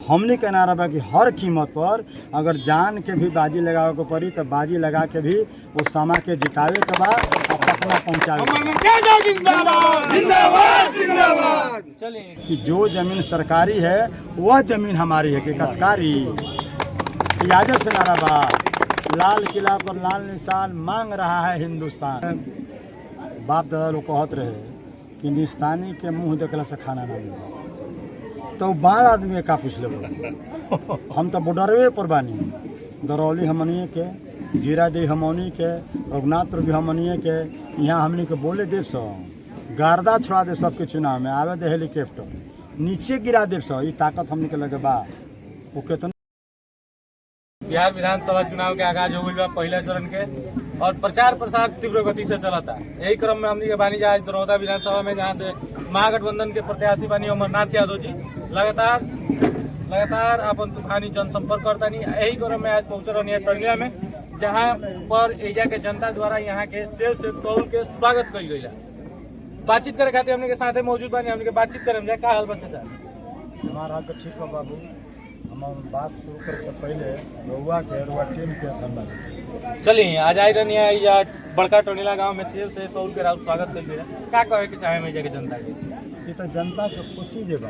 हमने के नारा बा कि हर कीमत पर अगर जान के भी बाजी लगावे के पड़ी तो बाजी लगा के भी उस समा के जितावे के बाद पटना पहुँचावे कि जो जमीन सरकारी है वह जमीन हमारी है कि कसकारी। याद से नारा बा लाल किला पर लाल निशान मांग रहा है हिंदुस्तान। बाप दादा लोग कहत रहे कि निस्तानी के मुंह देखला से खाना ना मिले तो बाढ़ आदमी का पूछ ले हम तो बॉर्डरवे पर बानी। दरौली हमनिए के, जीरादेवी हमनी के, रघुनाथपुर भी हमनिए के। यहाँ हमनी के बोले देव सौ गार्दा छोड़ा देव सबके चुनाव में आवे दे हेलीकॉप्टर नीचे गिरा देव सौ। ये ताकत हमनी के लगे बा वो कितना। बिहार विधानसभा चुनाव के आगाज हो गई बा पहला चरण के और प्रचार प्रसार तीव्र गति से चला था। यही क्रम में हमनी के बानी आज दरौदा विधानसभा में जहाँ से महागठबंधन के प्रत्याशी बानी अमरनाथ यादव जी लगातार अपन तूफानी जनसंपर्क करता नहीं। यही क्रम में आज पहुंच रही है टंगिया में जहाँ पर एरिया के जनता द्वारा यहाँ के सेल से तौल के स्वागत कल गई। बातचीत करे खातिर हमने के साथ मौजूद बानी। हमने के बातचीत करे जाए का हाल बच्चा हमारा हाल तो ठीक है बाबू। हम बात शुरू करे से पहले रुआ टीम के धन्यवाद। चलिए आज आई रही या बड़का टोनीला गांव में सेल से तौल के स्वागत कर दिया क्या कहे के चाहे मैं जगह जनता के ये तो जनता के खुशी जे बा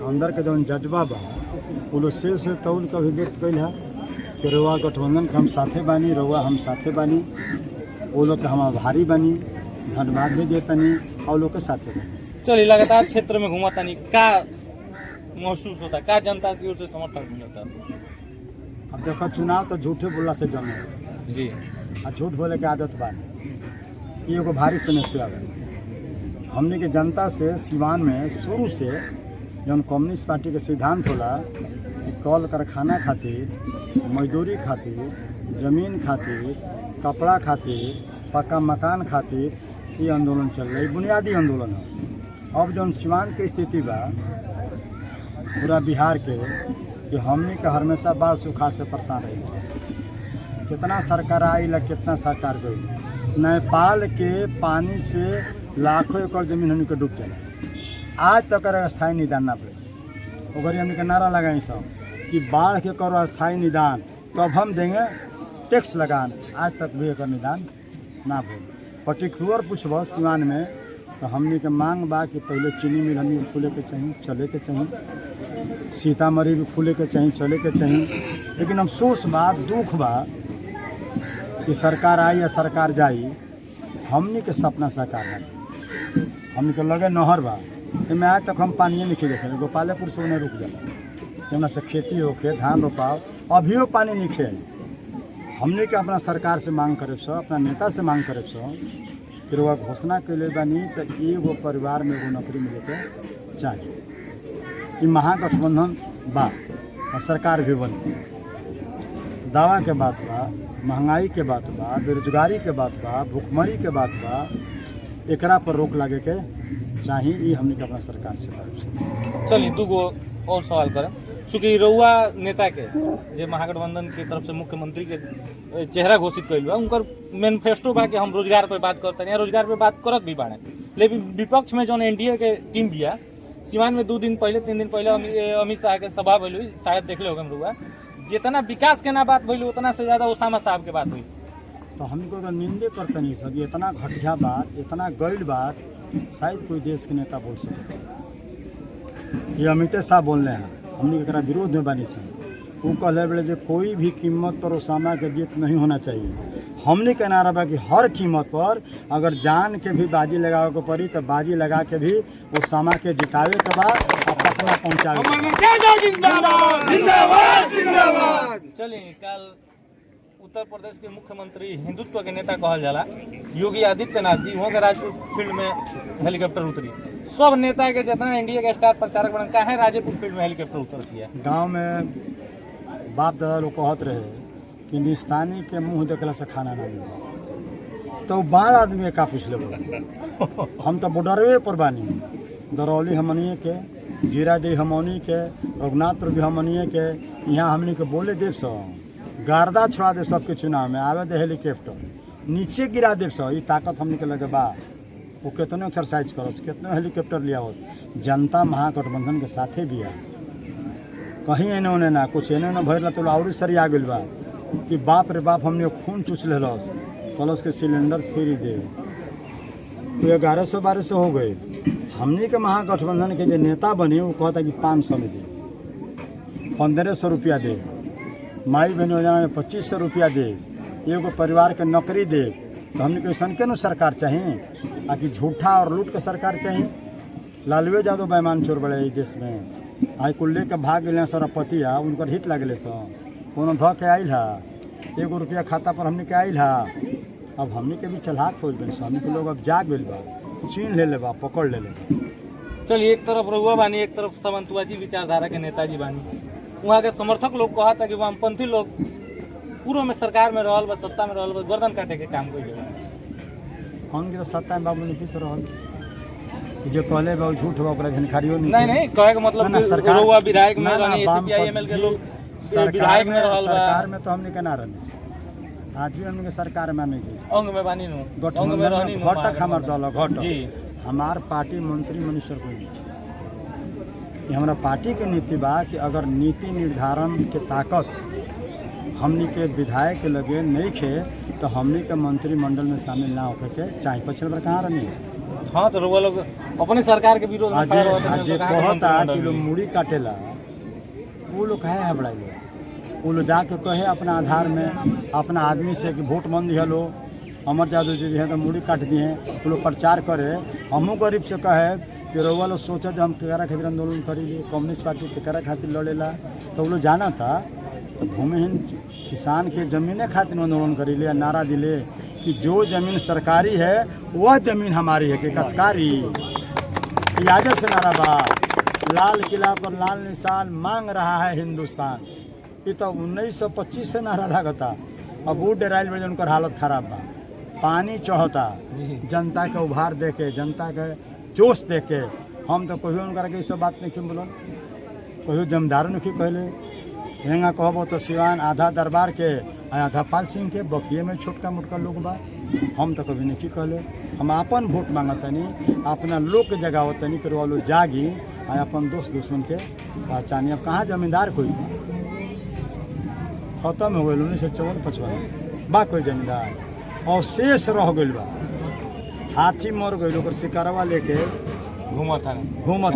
अंदर के जौन जज्बा बा वो लोग सेल से तौल के भी व्यक्त कैल है कि रुआ गठबंधन के हम साथे बानी, रुआ हम साथे बानी। वो लोग के हम आभारी बानी, धन्यवाद भी देतनी और लोग के साथे बानी। चलिए लगातार क्षेत्र में घूमता नहीं का महसूस होता का जनता की ओर से समर्थन मिलता। अब देखो चुनाव तो झूठे बोलला से जमे जी आ झूठ बोले के आदत बा ये एगो भारी समस्या है। हमने के जनता से सिवान में शुरू से जौन कम्युनिस्ट पार्टी के सिद्धांत होला कि कल कारखाना खातिर, मजदूरी खातिर, जमीन खातिर, कपड़ा खातिर, पक्का मकान खातिर ये आंदोलन चल रहा है। बुनियादी आंदोलन है। अब जौन सिवान के स्थिति बा पूरा बिहार के कि हमने के हमेशा बाढ़ सुखाड़ से परेशान रही। कितना सरकार आई ला कितना सरकार गई। नेपाल के पानी से लाखों एकड़ जमीन हमने के डूब गया। आज तक स्थायी निदान ना पड़े ओकर हमने के नारा लगाई सब कि बाढ़ के करो स्थायी निदान तो अब हम देंगे टैक्स लगान। आज तक भी एक निदान ना भूल। पर्टिकुलर पूछब सिवान में तो हमने के मांग बा कि पहले चीनी मिल हमने खुले के चाहिए, चले के चाहिए। सीतामढ़ी भी खुले के चाहिए, चले के चाहिए। लेकिन अफसोस बा, दुख बा कि सरकार आई या सरकार जाई हमने के सपना साकार ना। हमने के लगे नहर बा में आज तक हम पानी नहीं देखे। गोपालपुर से उन्हें रुक जाला जमना से खेती होके धान रोपाओ अभियो पानी नहीं खे। हमने के अपना सरकार से मांग करे सो, अपना नेता से मांग करे सो फिर वह घोषणा कैले बानी तो एगो परिवार में एगो नौकरी मिले के चाहिए। ये महागठबंधन बा और सरकार भी बनी। दावा के बात बा, महंगाई के बात बा, बेरोजगारी के बात बा, भूखमरी के बात बा। एकरा पर रोक लागे के चाहिए। ये हमने के अपना सरकार से करे। चलिए दूगो और सवाल करें। चूँकि रउआ नेता के जे महागठबंधन की तरफ से मुख्यमंत्री के चेहरा घोषित कइल बा उनकर मैनिफेस्टो बा कि हम रोजगार पे बात करते हैं, रोजगार पे बात करत भी बाड़े। लेकिन विपक्ष में जौन एनडीए के टीम बिया सिवान में 2 दिन पहले 3 दिन पहले अमित शाह के सभा भइल हुई, शायद देख ले होगा रउआ। जितना विकास के ना बात भइल उतना से ज्यादा ओसामा साहब के बात हुई। तो हमको तो निंदे करते नहीं सब। इतना घटिया बात, इतना गैल बात शायद कोई देश के नेता बोल सके। ये अमित शाह बोल रहे हैं, हमने एकरा विरोध में बानी सन। वो कहले बड़े जो कोई भी कीमत पर ओसामा के जीत नहीं होना चाहिए। हमने के नारा बा कि हर कीमत पर अगर जान के भी बाजी लगावे के पड़ी तो बाजी लगा के भी ओसामा के जितावे के बाद पटना पहुँचावे। चलिए कल उत्तर प्रदेश के मुख्यमंत्री हिंदुत्व के नेता कहल जाला योगी आदित्यनाथ जी वहाँ के राजपुर फील्ड में हेलीकॉप्टर उतरी। सब नेता के जितना एनडीए के स्टार प्रचारक बन काहे राजेपुर फील्ड में हेलीकॉप्टर उतर किया। गांव में बाप दादा लोग कहत रहे कि निस्तानी के मुंह देखला से खाना ना मिले तो बाढ़ आदमी का पूछ ले हम तो बॉर्डरवे पर बानी। दरौली हमनिए के, जीरादेवी हमनी के, रघुनाथपुर भी हमनिए के। यहाँ हमनी के बोले देव सौ गार्दा छोड़ा देव सबके चुनाव में आवे दे हेलीकॉप्टर नीचे गिरा देव सौ। ये ताकत हमने के लगे बा वो कितने एक्सरसाइज करस, कितने हेलीकॉप्टर लिया हो। जनता महागठबंधन के साथे भी है। कहीं एने ओने ना कुछ एने ओने भरला तो और सरिया गइल बा कि बाप रे बाप हमने खून चूस लेलस कलस के सिलेंडर फ्री दे तो 1100-1200 हो गए। हमने के महागठबंधन के जो नेता बने वो कहता कि 500 में दे, 1500 रुपया दे, माई बहन योजना में 2500 रुपया दे, एगो परिवार के नौकरी दे। तो हमने कैसा के सरकार चाहिए आकि झूठा और लूट के सरकार चाहिए। लालू यादव बेईमान चोर बड़े इस देश में आई कुल लेके भाग गए सरपतिया उनकर हिट लगले कोनो ध के आयल है 1 रुपया खाता पर हमने के आयल है। अब हमने के भी चलाक हो गए हमने के लोग अब जाग गए बा छीन ले बा पकड़ ले बा। चलिए एक तरफ रघुआ बानी एक तरफ सावंतवादी विचारधारा के नेताजी बानी, वहाँ के समर्थक लोग कहा था कि वामपंथी लोग पूर्व में सरकार में रहल बा सत्ता में रहल बा गर्दन काटे के काम कइले बा। हमके तो सत्ता में बाबू नीतीश रहल जो कहले बा झूठ बा ओकरा जानकारियो नहीं कहे के मतलब कि रघुआ विधायक में रहनी सीपीआईएमएल के लोग विधायक में रहल बा। सरकार में तो हमने केना रहनी आज भी हमने सरकार में नहीं गई अंग में बानी नु अंग में रहनी घटक हमार दल घटक जी हमार पार्टी मंत्री मिनिस्टर कोई नहीं। हमारा पार्टी के नीति बा कि अगर नीति निर्धारण के ताकत हमनी के विधायक के लगे नहीं खे तो हमनी के मंत्रिमंडल में शामिल ना होकर के चाहे पछल पर कहाँ रहनी। हाँ तो वो लोग अपने सरकार के विरोध में खड़े होते हैं। आज कहता कि लोग मुड़ी काटेला वो लोग कहे है बड़ा लोग वो लोग जाके कहे अपना आधार में अपना आदमी से कि वोट मन दिया लो अमर यादव जी है तो मुड़ी काट दिए वो लोग प्रचार करे। हमू गरीब से कहे कि रउआ लोग सोचा जो हम केकरा खातिर आंदोलन करीले कम्युनिस्ट पार्टी केकरा खातिर लड़ेला तो वो लोग जाना था तो भूमिहीन किसान के जमीने खातिर आंदोलन करीले नारा दिले कि जो जमीन सरकारी है वह जमीन हमारी है कि कसकारी इजाजत से नारा बा। लाल किला पर लाल निशान मांग रहा है हिंदुस्तान। ये तो 1925 से नारा लगता अब वो डेराइल में उनकर हालत खराब बा। पानी चढ़ता जनता के उभार दे के जनता के जोश दे के हम तो कहियो उनकर के सब बात नहीं क्यों बोलन कहियो जमदारों नहीं कहले हेंगा कहबो तो सिवान आधा दरबार के आधा पाल सिंह के बकिए में छोटका मोटका लोग बा। हम तो कभी नहीं कहले हम अपन वोट मांगतनी अपना लोग के जगावतनी कि लोग जागी आ अपन दोस्त दुश्मन के पहचानी। अब कहाँ जमींदार कोई खत्म हो गए 1954-55 बा कोई जमींदार और शेष रह गई बा। हाथी मर गई शिकारवा लेके घूमत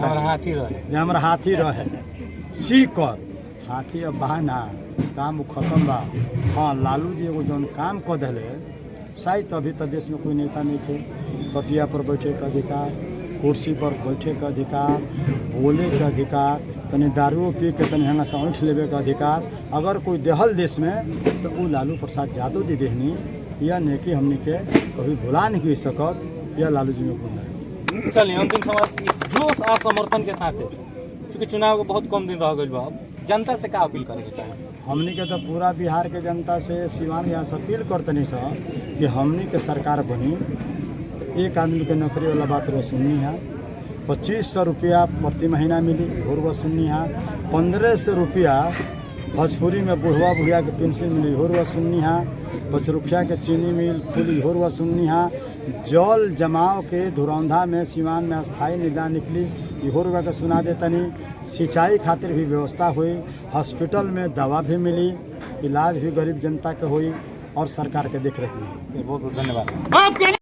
हमारा हाथी रहे सीकर हाथी अब बहाना काम खत्म बा। हाँ लालू जी एगो जौन काम कर दिले शायद अभी तो देश में कोई नेता नहीं थे। खटिया पर बैठे का अधिकार कुर्सी पर बैठे का अधिकार बोले का अधिकार तनी दारू पी के तनी हंगा से ऐठ लेवे का अधिकार अगर कोई देहल देश में तो वो लालू प्रसाद यादव जी देहनी यह नेकी हमने के कभी भुला नहीं सकत यह लालू जी में भूल। चलिए अंतिम समाज जोश आ समर्थन के साथ चूँकि चुनाव के बहुत कम दिन रह गई बा जनता से क्या अपील करेंगे चाहिए। हमनी के तो पूरा बिहार के जनता से सिवान यहाँ से अपील करतनी सर कि हमनी के सरकार बनी एक आदमी के नौकरी वाला बात रो सुननी है 2500 रुपया प्रति महीना मिली होरवा सुननी है 1500 रुपया भोजपुरी में बुढ़वा बुढ़िया के पेंशन मिली होरवा सुननी है 5 रुपया के चीनी मिल खुली होरवा सुननी है जल जमाव के धुरंधा में सिवान में अस्थायी निदान निकली होरवा के सुना देतनी सिंचाई खातिर भी व्यवस्था हुई हॉस्पिटल में दवा भी मिली इलाज भी गरीब जनता के हुई और सरकार के देख रेख में। बहुत बहुत धन्यवाद।